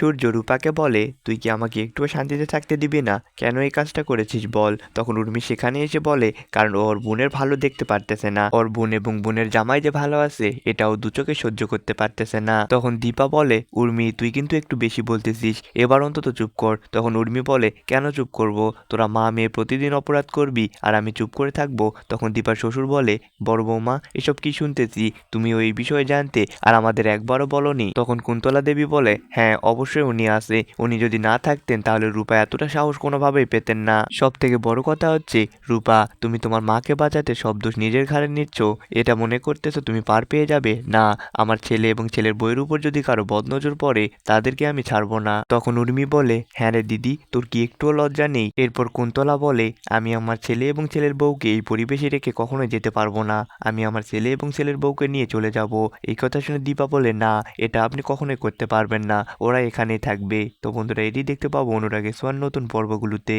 সূর্য রূপাকে বলে, তুই কি আমাকে একটুও শান্তিতে থাকতে দিবি না? কেন এই কাজটা করেছিস বল? তখন উর্মি সেখানে এসে বলে, কারণ ওর বোনের ভালো দেখতে পারতেছে না, ওর বোন এবং বোনের জামাই যে ভালো আছে এটাও দু চোখে সহ্য করতে পারতেছে না। তখন দীপা বলে, উর্মি তুই কিন্তু একটু বেশি বলতেছিস, এবার অন্তত চুপ কর। তখন উর্মি বলে, কেন চুপ করব? তোরা মা মেয়ে প্রতিদিন অপরাধ করবি আর আমি চুপ করে থাকবো? তখন দীপার শ্বশুর বলে, বড় বৌমা এসব কি শুনতেছি? তুমি ওই বিষয়ে জানতে আর আমাদের একবারও বলনি? তখন কুন্তলা দেবী বলে, হ্যাঁ অবশ্যই উনি আছে, উনি যদি না থাকতেন তাহলে রূপা এতটা সাহস কোনোভাবেই পেতেন না। সব থেকে বড় কথা হচ্ছে, রূপা তুমি তোমার মাকে বাঁচাতে সব দোষ নিজের ঘাড়ে নিচ্ছ, এটা মনে করতেছো তুমি পার পেয়ে যাবে? না, আমার ছেলে এবং ছেলের বইয়ের উপর যদি কারো বদনজর পড়ে তাদেরকে আমি ছাড়বো না। তখন উর্মি বলে, হ্যাঁ রে দিদি, তোর কি একটুও লজ্জা নেই? এরপর কুন্তলা বলে, আমি আমার ছেলে এবং ছেলের বউকে এই পরিবেশে রেখে কখনোই যেতে পারবো না, আমি আমার ছেলে এবং ছেলের বউকে নিয়ে চলে যাব। এই কথা শুনে দীপা বলে, না এটা আপনি কখনোই করতে পারবেন না, ওরা এখানেই থাকবে। তো বন্ধুরা, এটি দেখতে পাবো অনুরাগের ছোঁয়ার নতুন পর্বগুলোতে।